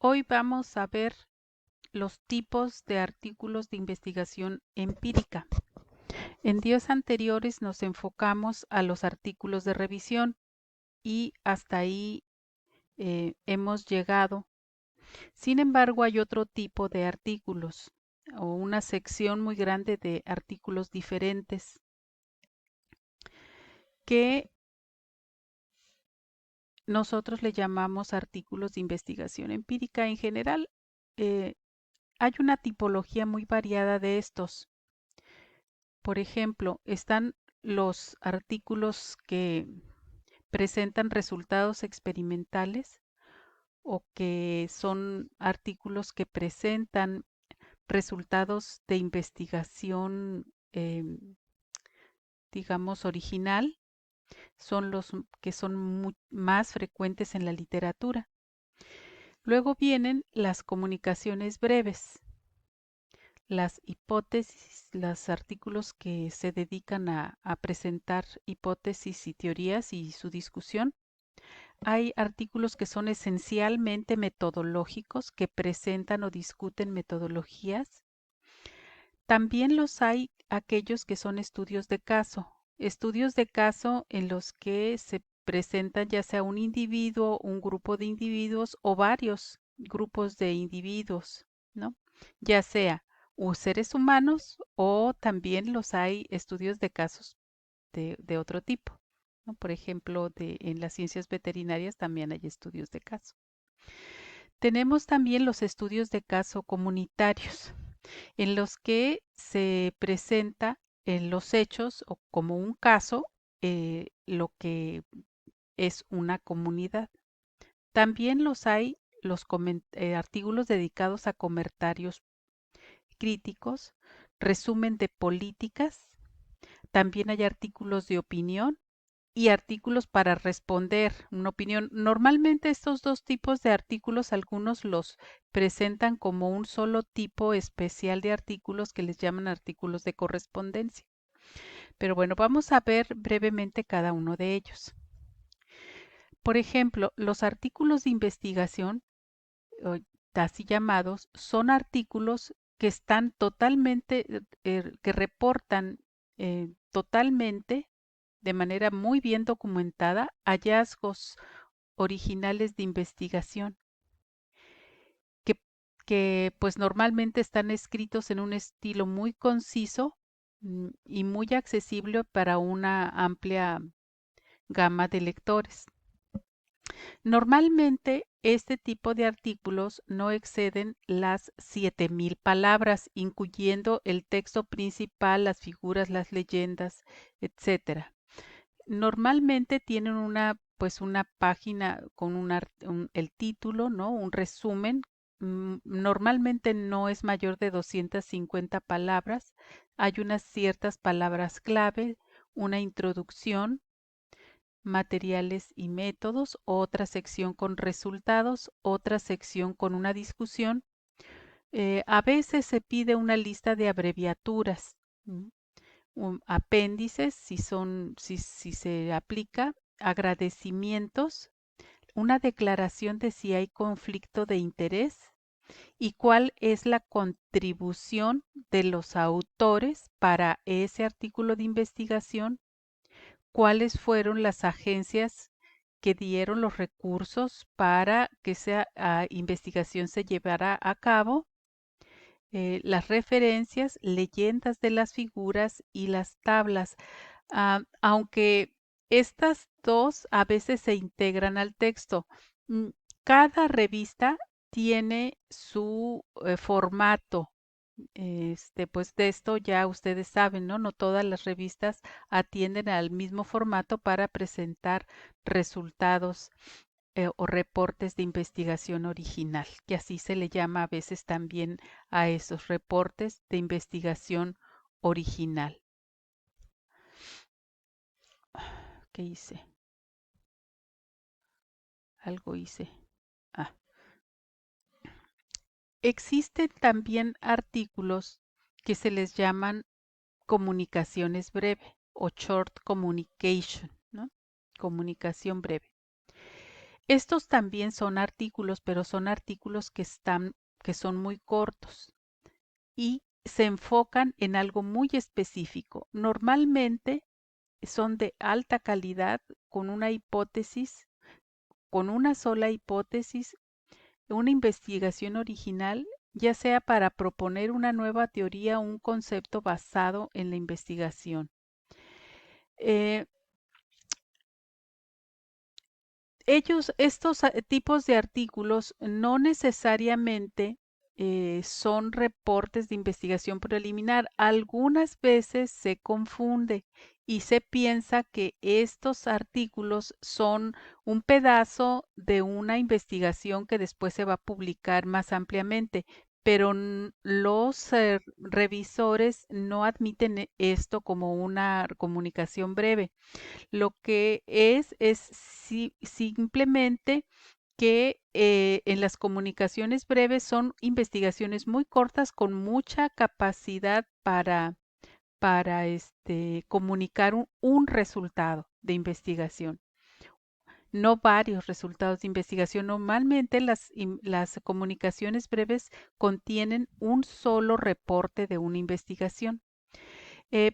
Hoy vamos a ver los tipos de artículos de investigación empírica. En días anteriores nos enfocamos a los artículos de revisión y hasta ahí hemos llegado. Sin embargo, hay otro tipo de artículos o una sección muy grande de artículos diferentes que nosotros le llamamos artículos de investigación empírica. En general, hay una tipología muy variada de estos. Por ejemplo, están los artículos que presentan resultados experimentales o que son artículos que presentan resultados de investigación, digamos, original, son los que son más frecuentes en la literatura. Luego vienen las comunicaciones breves, las hipótesis, los artículos que se dedican a presentar hipótesis y teorías y su discusión. Hay artículos que son esencialmente metodológicos, que presentan o discuten metodologías. También los hay aquellos que son estudios de caso en los que se presentan ya sea un individuo, un grupo de individuos o varios grupos de individuos, ¿no? Ya sea seres humanos o también los hay estudios de casos de otro tipo, ¿no? Por ejemplo, en las ciencias veterinarias también hay estudios de caso. Tenemos también los estudios de caso comunitarios, en los que se presenta en los hechos o como un caso lo que es una comunidad. También los hay los artículos dedicados a comentarios críticos, resumen de políticas, también hay artículos de opinión y artículos para responder una opinión. Normalmente estos dos tipos de artículos, algunos los presentan como un solo tipo especial de artículos que les llaman artículos de correspondencia. Pero bueno, vamos a ver brevemente cada uno de ellos. Por ejemplo, los artículos de investigación, así llamados, son artículos que están totalmente, que reportan totalmente de manera muy bien documentada hallazgos originales de investigación que, que pues normalmente están escritos en un estilo muy conciso y muy accesible para una amplia gama de lectores. Normalmente este tipo de artículos no exceden las 7,000 palabras, incluyendo el texto principal, las figuras, las leyendas, etcétera. Normalmente tienen una página con el título, ¿no? Un resumen. Normalmente no es mayor de 250 palabras. Hay unas ciertas palabras clave, una introducción, materiales y métodos, otra sección con resultados, otra sección con una discusión. A veces se pide una lista de abreviaturas, apéndices, si se aplica, agradecimientos, una declaración de si hay conflicto de interés y cuál es la contribución de los autores para ese artículo de investigación, cuáles fueron las agencias que dieron los recursos para que esa investigación se llevara a cabo, las referencias, leyendas de las figuras y las tablas. Aunque estas dos a veces se integran al texto. mm, Cada revista tiene su formato. Pues de esto ya ustedes saben, ¿no? No todas las revistas atienden al mismo formato para presentar resultados o reportes de investigación original, que así se le llama a veces también a esos reportes de investigación original. ¿Qué hice? Algo hice. Ah. Existen también artículos que se les llaman comunicaciones breve o short communication, ¿no? Comunicación breve. Estos también son artículos, pero son artículos que son muy cortos y se enfocan en algo muy específico. Normalmente son de alta calidad con una hipótesis, con una sola hipótesis, una investigación original, ya sea para proponer una nueva teoría o un concepto basado en la investigación. Eh, estos tipos de artículos no necesariamente son reportes de investigación preliminar. Algunas veces se confunde y se piensa que estos artículos son un pedazo de una investigación que después se va a publicar más ampliamente, pero los revisores no admiten esto como una comunicación breve. Lo que es simplemente que en las comunicaciones breves son investigaciones muy cortas con mucha capacidad para comunicar un resultado de investigación, no varios resultados de investigación. Normalmente las comunicaciones breves contienen un solo reporte de una investigación.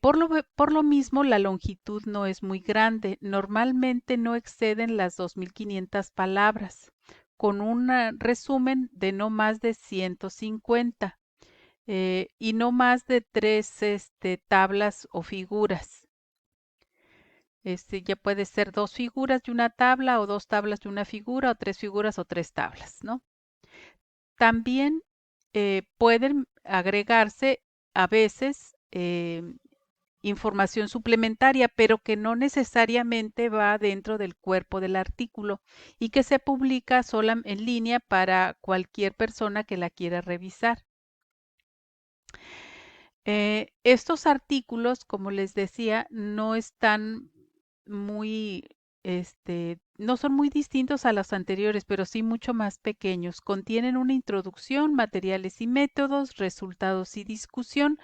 Por lo mismo, la longitud no es muy grande. Normalmente no exceden las 2.500 palabras, con un resumen de no más de 150 y no más de tres tablas o figuras. Ya puede ser dos figuras de una tabla o dos tablas de una figura o tres figuras o tres tablas, ¿no? También pueden agregarse a veces información suplementaria, pero que no necesariamente va dentro del cuerpo del artículo y que se publica sola en línea para cualquier persona que la quiera revisar. Estos artículos, como les decía, no están muy, no son muy distintos a los anteriores, pero sí mucho más pequeños. Contienen una introducción, materiales y métodos, resultados y discusión.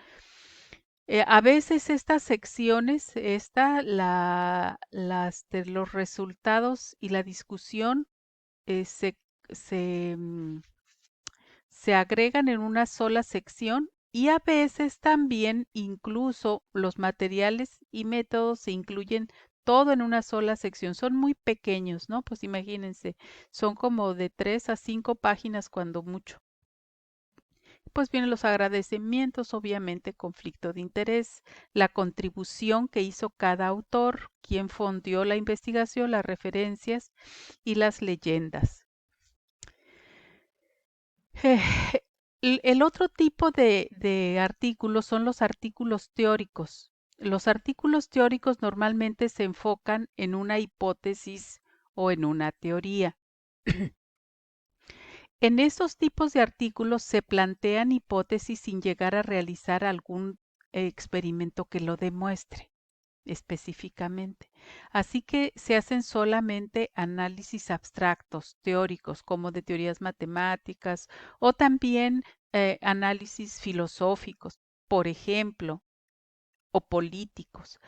A veces estas secciones, los resultados y la discusión eh, se, se, mm, se agregan en una sola sección y a veces también incluso los materiales y métodos se incluyen todo en una sola sección. Son muy pequeños, ¿no? Pues imagínense, son como de 3 a 5 páginas cuando mucho. Pues vienen los agradecimientos, obviamente, conflicto de interés, la contribución que hizo cada autor, quién fondeó la investigación, las referencias y las leyendas. Eh, el otro tipo de artículos son los artículos teóricos. Los artículos teóricos normalmente se enfocan en una hipótesis o en una teoría. En estos tipos de artículos se plantean hipótesis sin llegar a realizar algún experimento que lo demuestre específicamente. Así que se hacen solamente análisis abstractos, teóricos, como de teorías matemáticas o también análisis filosóficos, por ejemplo, o políticos.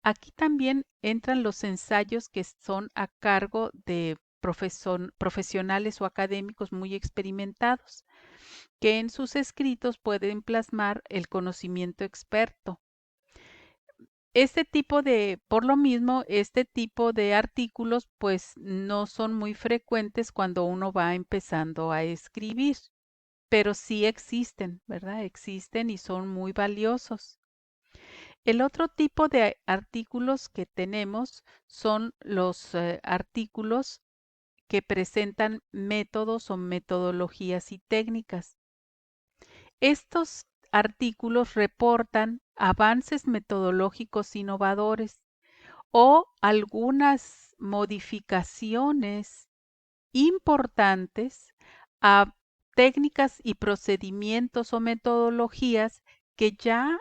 Aquí también entran los ensayos que son a cargo de profesionales o académicos muy experimentados, que en sus escritos pueden plasmar el conocimiento experto. Por lo mismo, este tipo de artículos pues no son muy frecuentes cuando uno va empezando a escribir, pero sí existen, ¿verdad? Existen y son muy valiosos. El otro tipo de artículos que tenemos son los artículos que presentan métodos o metodologías y técnicas. Estos artículos reportan avances metodológicos innovadores o algunas modificaciones importantes a técnicas y procedimientos o metodologías que ya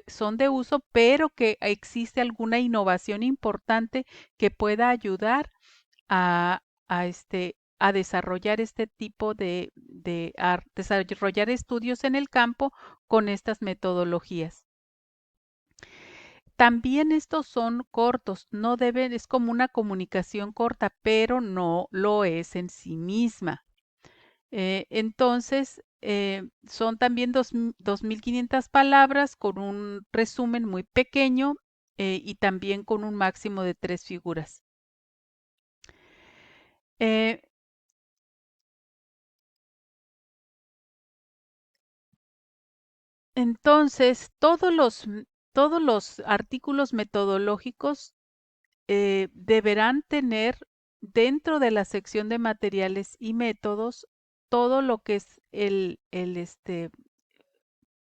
son de uso, pero que existe alguna innovación importante que pueda ayudar a, a desarrollar este tipo a desarrollar estudios en el campo con estas metodologías. También estos son cortos, no deben, es como una comunicación corta, pero no lo es en sí misma. Entonces, son también 2500 palabras con un resumen muy pequeño y también con un máximo de 3 figuras. Eh, entonces, todos los artículos metodológicos deberán tener dentro de la sección de materiales y métodos todo lo que es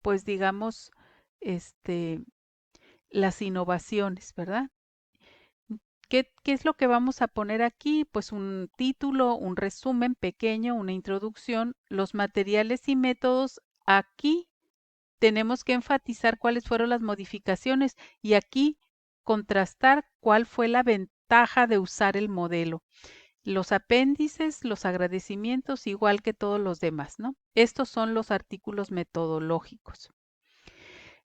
pues digamos, este, las innovaciones, ¿verdad? ¿Qué es lo que vamos a poner aquí? Pues un título, un resumen pequeño, una introducción, los materiales y métodos. Aquí tenemos que enfatizar cuáles fueron las modificaciones y aquí contrastar cuál fue la ventaja de usar el modelo. Los apéndices, los agradecimientos, igual que todos los demás, ¿no? Estos son los artículos metodológicos.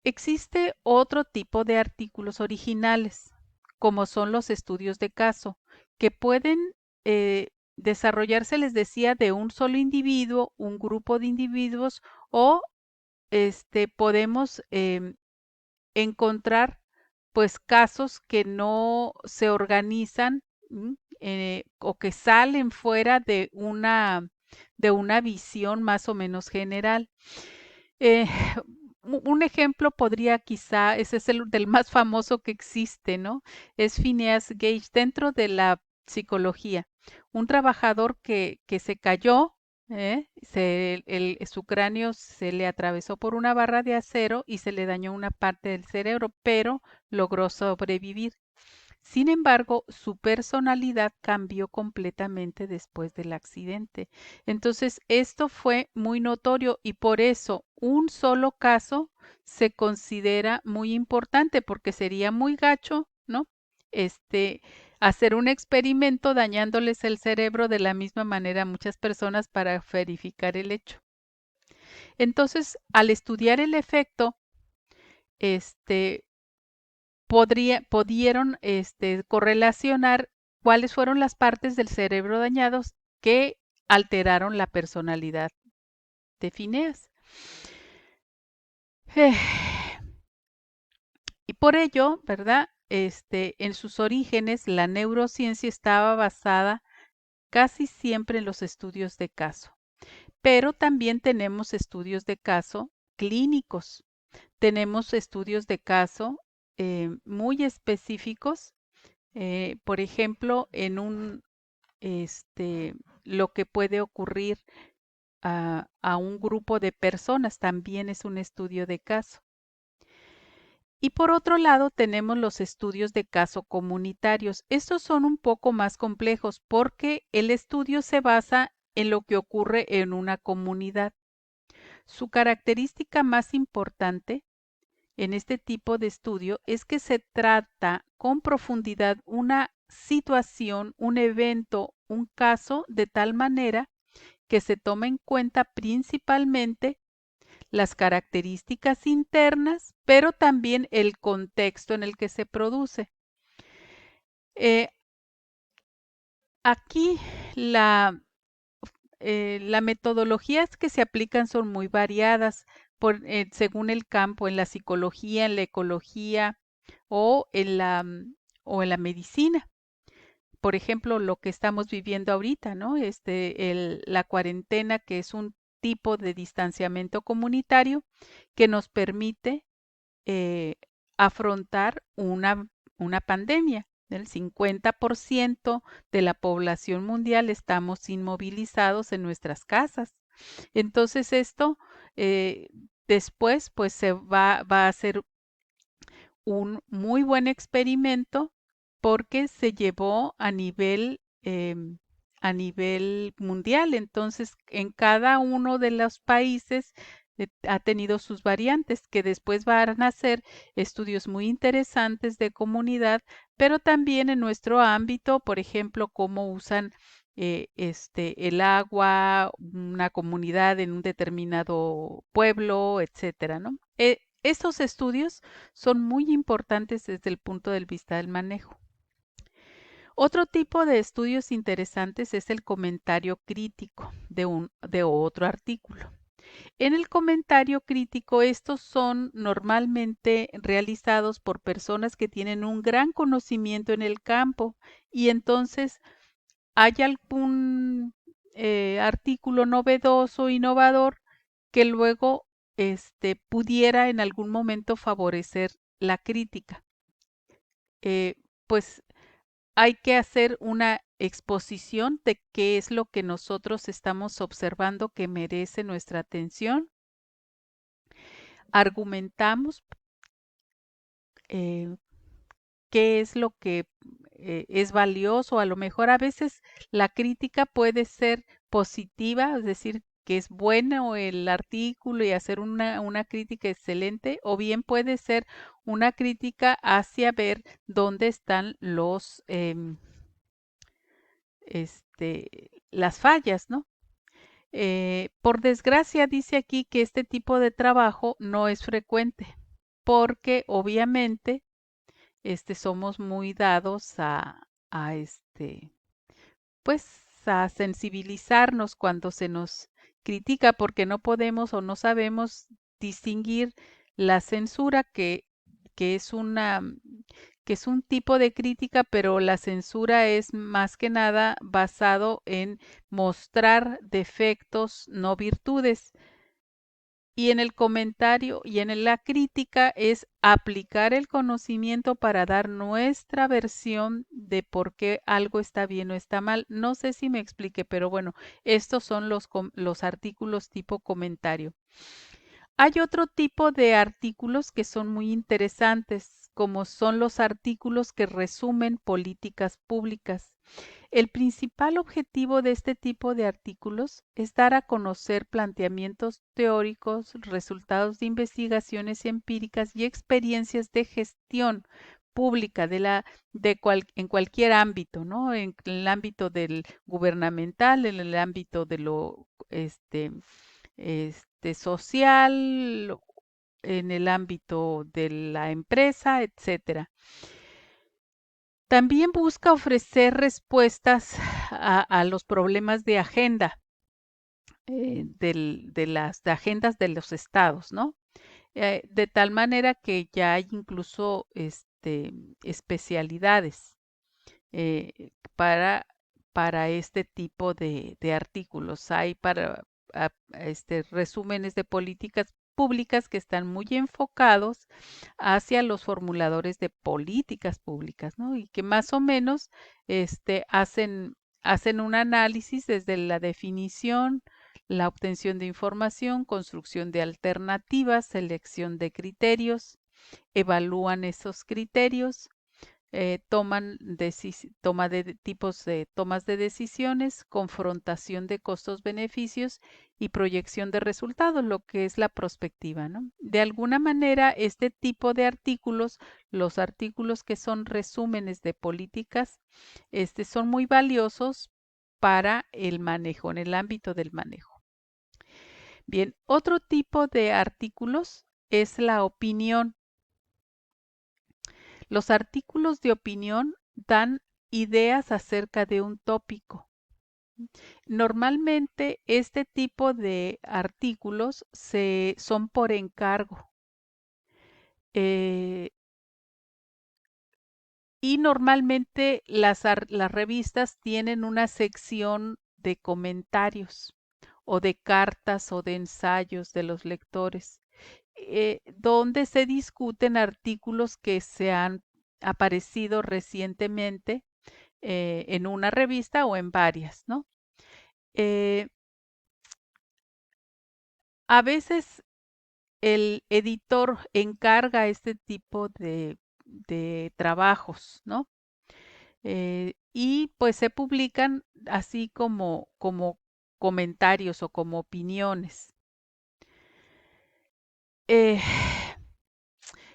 Existe otro tipo de artículos originales, como son los estudios de caso, que pueden desarrollarse, les decía, de un solo individuo, un grupo de individuos o podemos encontrar pues casos que no se organizan o que salen fuera de una visión más o menos general. Eh, un ejemplo podría quizá, ese es el del más famoso que existe, ¿no? Es Phineas Gage dentro de la psicología. Un trabajador que se cayó, su cráneo se le atravesó por una barra de acero y se le dañó una parte del cerebro, pero logró sobrevivir. Sin embargo, su personalidad cambió completamente después del accidente. Entonces, esto fue muy notorio y por eso un solo caso se considera muy importante porque sería muy gacho, ¿no? Este, hacer un experimento dañándoles el cerebro de la misma manera a muchas personas para verificar el hecho. Entonces, al estudiar el efecto, este, pudieron correlacionar cuáles fueron las partes del cerebro dañados que alteraron la personalidad de Phineas. Eh, y por ello, ¿verdad? En sus orígenes, la neurociencia estaba basada casi siempre en los estudios de caso, pero también tenemos estudios de caso clínicos, tenemos estudios de caso muy específicos, por ejemplo, este, lo que puede ocurrir a un grupo de personas también es un estudio de caso. Y por otro lado, tenemos los estudios de caso comunitarios. Estos son un poco más complejos porque el estudio se basa en lo que ocurre en una comunidad. Su característica más importante en este tipo de estudio es que se trata con profundidad una situación, un evento, un caso, de tal manera que se toma en cuenta principalmente las características internas, pero también el contexto en el que se produce. Eh, aquí la, la metodologías que se aplican son muy variadas según el campo, en la psicología, en la ecología o o en la medicina. Por ejemplo, lo que estamos viviendo ahorita, ¿no? La cuarentena, que es un tipo de distanciamiento comunitario que nos permite eh, afrontar una pandemia. El 50% de la población mundial estamos inmovilizados en nuestras casas. Entonces esto eh, después pues va a ser un muy buen experimento porque se llevó a nivel mundial. Entonces, en cada uno de los países ha tenido sus variantes que después van a ser estudios muy interesantes de comunidad, pero también en nuestro ámbito, por ejemplo, cómo usan el agua, una comunidad en un determinado pueblo, etcétera, ¿no? Estos estudios son muy importantes desde el punto de vista del manejo. Otro tipo de estudios interesantes es el comentario crítico de otro artículo. En el comentario crítico, estos son normalmente realizados por personas que tienen un gran conocimiento en el campo y entonces hay algún artículo novedoso, innovador, que luego pudiera en algún momento favorecer la crítica. Pues hay que hacer una exposición de qué es lo que nosotros estamos observando que merece nuestra atención. Argumentamos eh, qué es lo que es valioso. A lo mejor a veces la crítica puede ser positiva, es decir, que es bueno el artículo y hacer una crítica excelente, o bien puede ser una crítica hacia ver dónde están las fallas, ¿no? Por desgracia, dice aquí que este tipo de trabajo no es frecuente, porque obviamente somos muy dados a pues a sensibilizarnos cuando se nos critica porque no podemos o no sabemos distinguir la censura que es que es un tipo de crítica, pero la censura es más que nada basado en mostrar defectos, no virtudes. Y en el comentario y en la crítica es aplicar el conocimiento para dar nuestra versión de por qué algo está bien o está mal. No sé si me explique, pero bueno, estos son los artículos tipo comentario. Hay otro tipo de artículos que son muy interesantes, como son los artículos que resumen políticas públicas. El principal objetivo de este tipo de artículos es dar a conocer planteamientos teóricos, resultados de investigaciones empíricas y experiencias de gestión pública en cualquier ámbito, ¿no? En el ámbito del gubernamental, en el ámbito de lo social, en el ámbito de la empresa, etcétera. También busca ofrecer respuestas a los problemas de agenda, de las de agendas de los estados, ¿no? De tal manera que ya hay incluso especialidades para, para este tipo de artículos. Hay para resúmenes de políticas públicas que están muy enfocados hacia los formuladores de políticas públicas, ¿no? Y que más o menos hacen un análisis desde la definición, la obtención de información, construcción de alternativas, selección de criterios, evalúan esos criterios, tomas de decisiones, confrontación de costos-beneficios y proyección de resultados, lo que es la prospectiva, ¿no? De alguna manera, este tipo de artículos, los artículos que son resúmenes de políticas, son muy valiosos para el manejo, en el ámbito del manejo. Bien, otro tipo de artículos es la opinión. Los artículos de opinión dan ideas acerca de un tópico. Normalmente este tipo de artículos son por encargo eh, y normalmente las revistas tienen una sección de comentarios o de cartas o de ensayos de los lectores, donde se discuten artículos que se han aparecido recientemente en una revista o en varias, ¿no? Eh, a veces el editor encarga este tipo de trabajos, ¿no? Y pues se publican así como comentarios o como opiniones. Eh,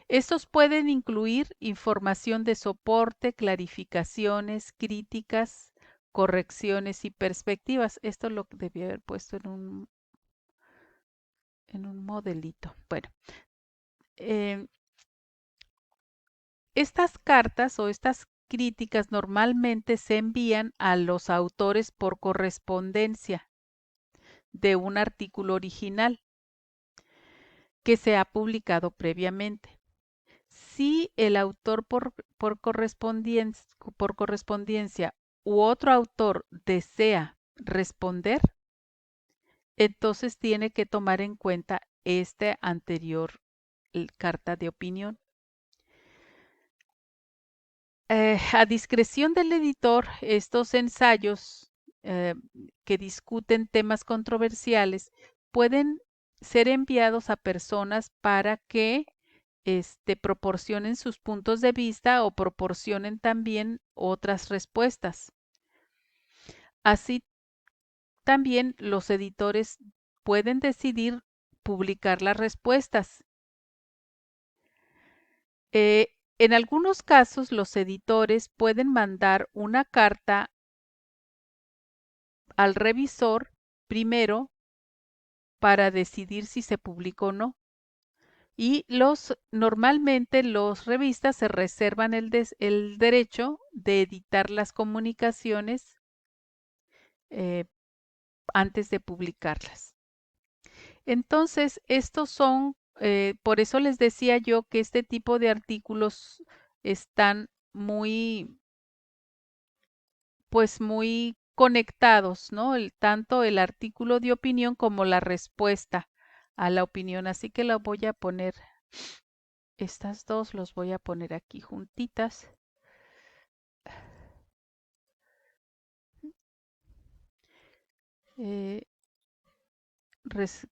Estos pueden incluir información de soporte, clarificaciones, críticas, correcciones y perspectivas. Esto lo debía haber puesto en un modelito. Bueno, eh, estas cartas o estas críticas normalmente se envían a los autores por correspondencia de un artículo original que se ha publicado previamente. Si el autor por correspondencia u otro autor desea responder, entonces tiene que tomar en cuenta esta anterior carta de opinión. A discreción del editor, estos ensayos que discuten temas controversiales pueden ser enviados a personas para que proporcionen sus puntos de vista o proporcionen también otras respuestas. Así también los editores pueden decidir publicar las respuestas. En algunos casos, los editores pueden mandar una carta al revisor primero para decidir si se publica o no. Y normalmente los revistas se reservan el derecho de editar las comunicaciones antes de publicarlas. Entonces, estos son, por eso les decía yo que este tipo de artículos están muy conectados, ¿no? Tanto el artículo de opinión como la respuesta a la opinión. Así que la voy a poner, estas dos los voy a poner aquí juntitas.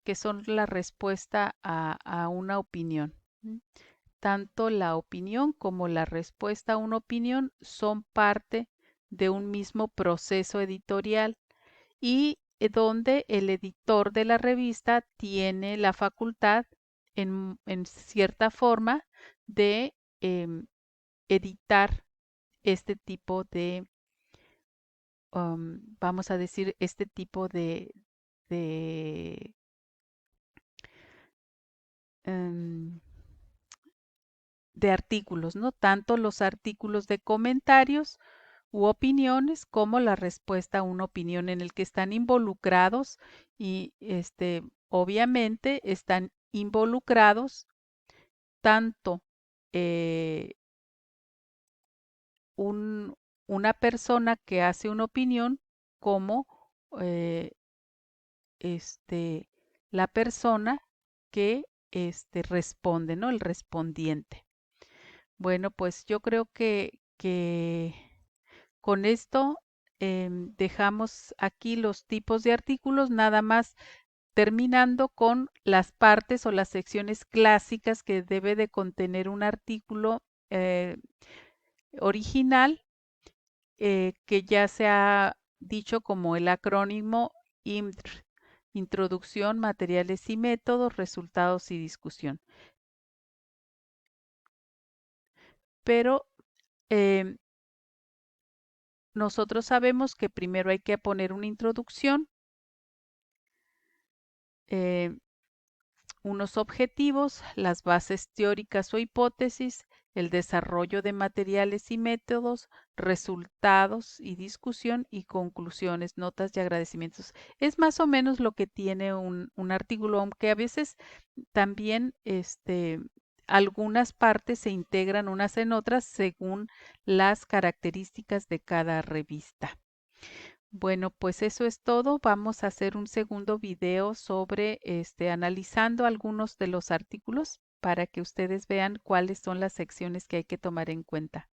Que son la respuesta a una opinión. Tanto la opinión como la respuesta a una opinión son parte de un mismo proceso editorial y donde el editor de la revista tiene la facultad en cierta forma de editar este tipo de, vamos a decir, este tipo de em, de artículos, ¿no? Tanto los artículos de comentarios u opiniones como la respuesta a una opinión en el que están involucrados y obviamente están involucrados tanto eh, una persona que hace una opinión como eh, la persona que responde, ¿no? El respondiente. Bueno, pues yo creo que con esto dejamos aquí los tipos de artículos, nada más terminando con las partes o las secciones clásicas que debe de contener un artículo original, que ya se ha dicho como el acrónimo IMDR, Introducción, Materiales y Métodos, Resultados y Discusión. Pero nosotros sabemos que primero hay que poner una introducción, unos objetivos, las bases teóricas o hipótesis, el desarrollo de materiales y métodos, resultados y discusión y conclusiones, notas y agradecimientos. Es más o menos lo que tiene un artículo, aunque a veces también algunas partes se integran unas en otras según las características de cada revista. Bueno, pues eso es todo. Vamos a hacer un segundo video sobre analizando algunos de los artículos para que ustedes vean cuáles son las secciones que hay que tomar en cuenta.